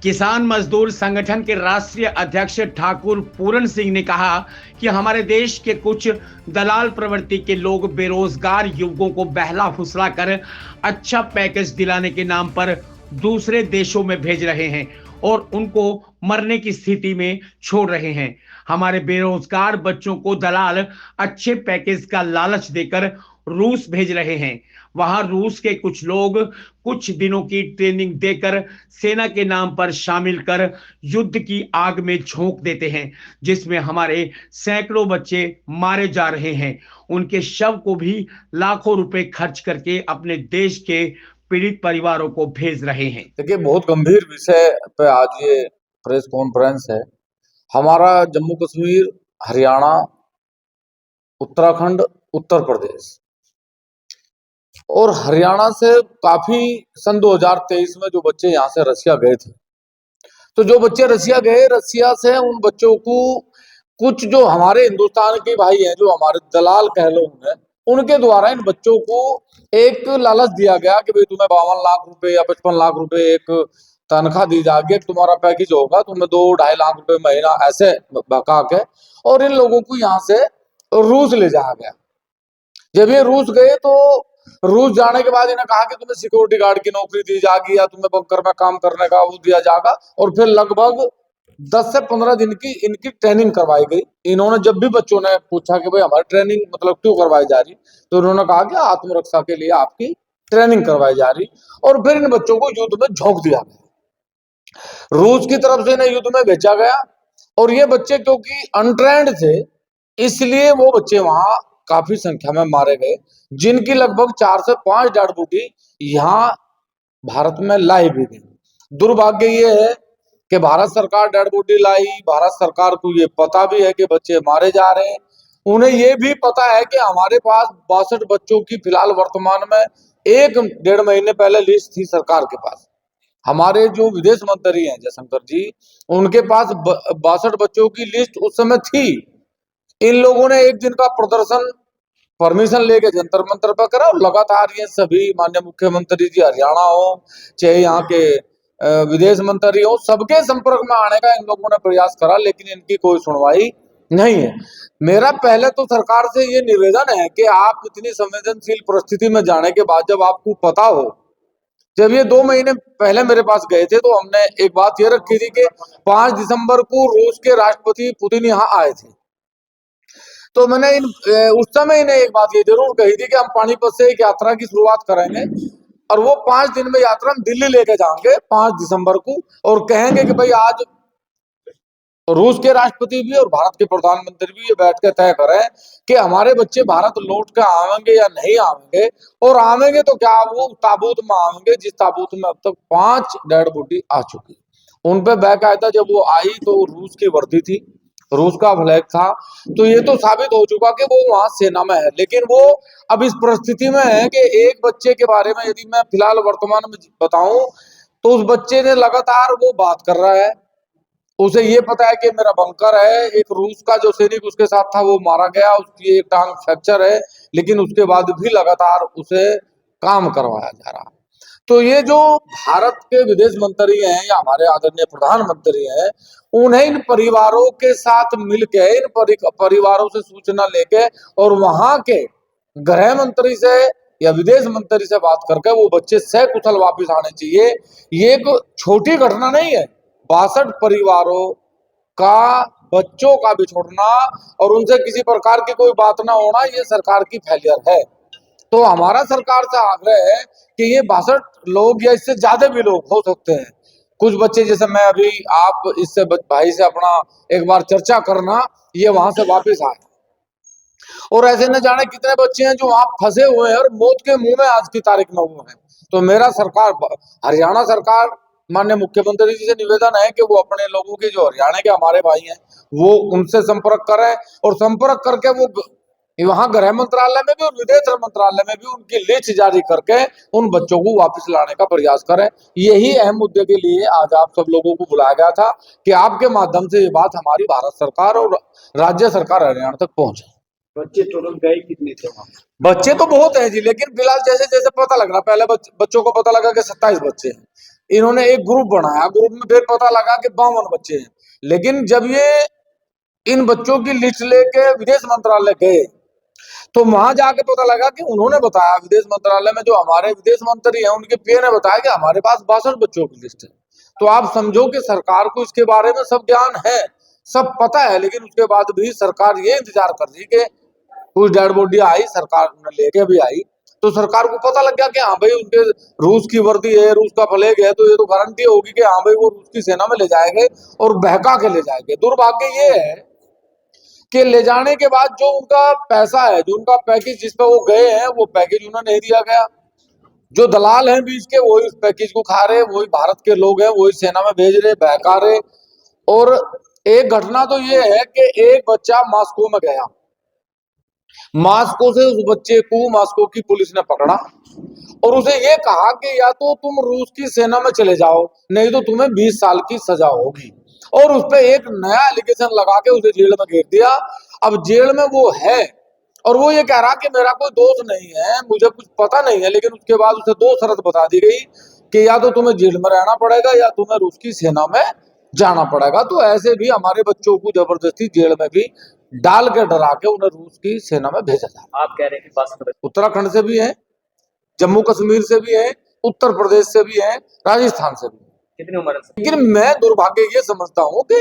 किसान मजदूर संगठन के राष्ट्रीय अध्यक्ष ठाकुर पूरन सिंह ने कहा कि हमारे देश के कुछ दलाल प्रवृत्ति के लोग बेरोजगार युवकों को बहला फुसला कर अच्छा पैकेज दिलाने के नाम पर दूसरे देशों में भेज रहे हैं और उनको मरने की स्थिति में छोड़ रहे हैं। हमारे बेरोजगार बच्चों को दलाल अच्छे पैकेज का लालच देकर रूस भेज रहे हैं। वहां रूस के कुछ लोग कुछ दिनों की ट्रेनिंग देकर सेना के नाम पर शामिल कर युद्ध की आग में झोंक देते हैं, जिसमें हमारे सैकड़ों बच्चे मारे जा रहे हैं। उनके शव को भी लाखों रुपए खर्च करके अपने देश के पीड़ित परिवारों को भेज रहे हैं। देखिए, बहुत गंभीर विषय पे आज ये प्रेस कॉन्फ्रेंस है। हमारा जम्मू कश्मीर, हरियाणा, उत्तराखंड, उत्तर प्रदेश और हरियाणा से काफी सन 2023 में जो बच्चे यहाँ से रसिया गए थे, तो जो बच्चे रसिया गए, रसिया से उन बच्चों को कुछ जो हमारे हिंदुस्तान के भाई हैं, जो हमारे दलाल कह लो उनके द्वारा इन बच्चों को एक लालच दिया गया कि भाई तुम्हें 52 लाख रुपए या 55 लाख रुपए एक तनख्वाह दी जाएगी, तुम्हारा पैकेज होगा, तुम्हें 2-2.5 लाख रुपए महीना ऐसे बका के, और इन लोगों को यहाँ से रूस ले जाया गया। जब ये रूस गए तो रूस जाने के बाद इन्हें कहा कि तुम्हें सिक्योरिटी गार्ड की नौकरी दी जाएगी या तुम्हें बंकर में काम करने का वो दिया जाएगा, और फिर लगभग 10 से 15 दिन की इनकी ट्रेनिंग करवाई गई। इन्होंने जब भी बच्चों ने पूछा कि भाई हमारी ट्रेनिंग मतलब क्यों करवाई जा रही, तो उन्होंने कहा कि आत्मरक्षा के लिए आपकी ट्रेनिंग करवाई जा रही, और फिर इन बच्चों को युद्ध में झोंक दिया गया। रूस की तरफ से इन्हें युद्ध में भेजा गया, और ये बच्चे क्योंकि अनट्रेंड थे, इसलिए वो बच्चे वहां काफी संख्या में मारे गए, जिनकी लगभग 4 से 5 डेड बॉडी यहाँ भारत में लाई भी गई। दुर्भाग्य ये है कि भारत सरकार डेड बॉडी लाई, भारत सरकार को ये पता भी है कि बच्चे मारे जा रहे हैं, उन्हें ये भी पता है कि हमारे पास 62 बच्चों की फिलहाल वर्तमान में 1-1.5 महीने पहले लिस्ट थी सरकार के पास। हमारे जो विदेश मंत्री हैं जयशंकर जी, उनके पास 62 बच्चों की लिस्ट उस समय थी। इन लोगों ने एक दिन का प्रदर्शन परमिशन लेके जंतर मंतर पर करा, और लगातार ये सभी माननीय मुख्यमंत्री जी हरियाणा हो चाहे यहाँ के विदेश मंत्री हो, सबके संपर्क में आने का इन लोगों ने प्रयास करा, लेकिन इनकी कोई सुनवाई नहीं है। मेरा पहले तो सरकार से ये निवेदन है कि आप इतनी संवेदनशील परिस्थिति में जाने के बाद जब आपको पता हो, जब ये 2 महीने पहले मेरे पास गए थे तो हमने एक बात ये रखी थी कि 5 दिसंबर को रूस के राष्ट्रपति पुतिन यहाँ आए थे, तो मैंने उस समय इन्हें एक बात ये जरूर कही थी कि हम पानीपत से एक यात्रा की शुरुआत करेंगे, और वो 5 दिन में यात्रा हम दिल्ली लेके जाएंगे 5 दिसंबर को, और कहेंगे कि भाई आज रूस के राष्ट्रपति भी और भारत के प्रधानमंत्री भी ये बैठ के तय करें कि हमारे बच्चे भारत लौट के आवेंगे या नहीं आवेंगे, और आवेंगे तो क्या वो ताबूत में आवेंगे जिस ताबूत में अब तक 5 डेड बॉडी आ चुकी। उन पे बाकायदा जब वो आई तो रूस की वर्दी थी, रूस का फ्लैग था, तो ये तो साबित हो चुका कि वो वहां सेना में है। लेकिन वो अब इस परिस्थिति में है कि एक बच्चे के बारे में यदि मैं फिलहाल वर्तमान में बताऊं, तो उस बच्चे ने लगातार वो बात कर रहा है, उसे ये पता है कि मेरा बंकर है, एक रूस का जो सैनिक उसके साथ था वो मारा गया, उसकी एक टांग फ्रैक्चर है, लेकिन उसके बाद भी लगातार उसे काम करवाया जा रहा। तो ये जो भारत के विदेश मंत्री हैं या हमारे आदरणीय प्रधानमंत्री हैं, उन्हें इन परिवारों के साथ मिलके इन परिवारों से सूचना लेके और वहां के गृह मंत्री से या विदेश मंत्री से बात करके वो बच्चे सकुशल वापस आने चाहिए। ये एक छोटी घटना नहीं है, 62 परिवारों का बच्चों का बिछोड़ना और उनसे किसी प्रकार की कोई बात ना होना, ये सरकार की फेलियर है। तो हमारा सरकार से आग्रह है कि ये 62 लोग या इससे ज्यादा भी लोग हो सकते हैं, कुछ बच्चे जैसे मैं अभी आप इससे भाई से अपना एक बार चर्चा करना, ये वहां से वापस आए, और ऐसे न जाने कितने बच्चे हैं जो वहां फंसे हुए हैं और मौत के मुंह में आज की तारीख में हुए हैं। तो मेरा सरकार, हरियाणा सरकार, माननीय मुख्यमंत्री जी से निवेदन है कि वो अपने लोगों के जो हरियाणा के हमारे भाई हैं वो उनसे संपर्क करें, और संपर्क करके वो वहां गृह मंत्रालय में भी और विदेश मंत्रालय में भी उनकी लिस्ट जारी करके उन बच्चों को वापस लाने का प्रयास करें। यही अहम मुद्दे के लिए आज आप सब लोगों को बुलाया गया था कि आपके माध्यम से ये बात हमारी भारत सरकार और राज्य सरकार हरियाणा तक पहुंचे। बच्चे टोटल गए कितने थे वहां? बच्चे तो बहुत हैं जी, लेकिन फिलहाल जैसे जैसे पता लग रहा, पहले बच्चों को पता लगा कि 27 बच्चे हैं, इन्होंने एक ग्रुप बनाया, ग्रुप में फिर पता लगा कि 52 बच्चे हैं। लेकिन जब ये इन बच्चों की लिस्ट लेके विदेश मंत्रालय गए तो वहां जाके पता लगा कि उन्होंने बताया, विदेश मंत्रालय में जो हमारे विदेश मंत्री हैं उनके पीए ने बताया कि हमारे पास 62 बच्चों की लिस्ट है। तो आप समझो कि सरकार को इसके बारे में सब ज्ञान है, सब पता है, लेकिन उसके बाद भी सरकार ये इंतजार कर रही कि कुछ डेड बॉडी आई, सरकार ने लेके भी आई तो सरकार को पता लग गया कि हाँ भाई उनके रूस की वर्दी है, रूस का फ्लैग है, तो ये तो गारंटी होगी कि हाँ भाई वो रूस की सेना में ले जाएंगे और बहका के ले जाएंगे। दुर्भाग्य ये है कि ले जाने के बाद जो उनका पैसा है, जो उनका पैकेज जिस पे वो गए हैं, वो पैकेज उन्हें नहीं दिया गया। जो दलाल हैं बीच के वही उस पैकेज को खा रहे, वही भारत के लोग हैं, वही सेना में भेज रहे, बहका रहे। और एक घटना तो ये है कि एक बच्चा मॉस्को में गया, मॉस्को से उस बच्चे को मॉस्को की पुलिस ने पकड़ा और उसे ये कहा कि या तो तुम रूस की सेना में चले जाओ, नहीं तो तुम्हें 20 साल की सजा होगी। और उस पर एक नया एलिगेशन लगा के उसे जेल में घेर दिया। अब जेल में वो है और वो ये कह रहा कि मेरा कोई दोस्त नहीं है, मुझे कुछ पता नहीं है। लेकिन उसके बाद उसे 2 शर्त बता दी गई कि या तो तुम्हें जेल में रहना पड़ेगा या तुम्हें रूस की सेना में जाना पड़ेगा। तो ऐसे भी हमारे बच्चों को जबरदस्ती जेल में भी डाल के डरा के उन्हें रूस की सेना में भेजा जाता। आप कह रहे हैं कि 62 बच्चे उत्तराखंड से भी है, जम्मू कश्मीर से भी है, उत्तर प्रदेश से भी है, राजस्थान से भी है। कितनी उम्र है? लेकिन मैं दुर्भाग्य ये समझता हूँ कि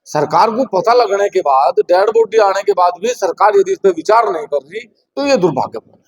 सरकार को पता लगने के बाद, डेड बॉडी आने के बाद भी सरकार यदि इस पे विचार नहीं कर रही तो ये दुर्भाग्यपूर्ण।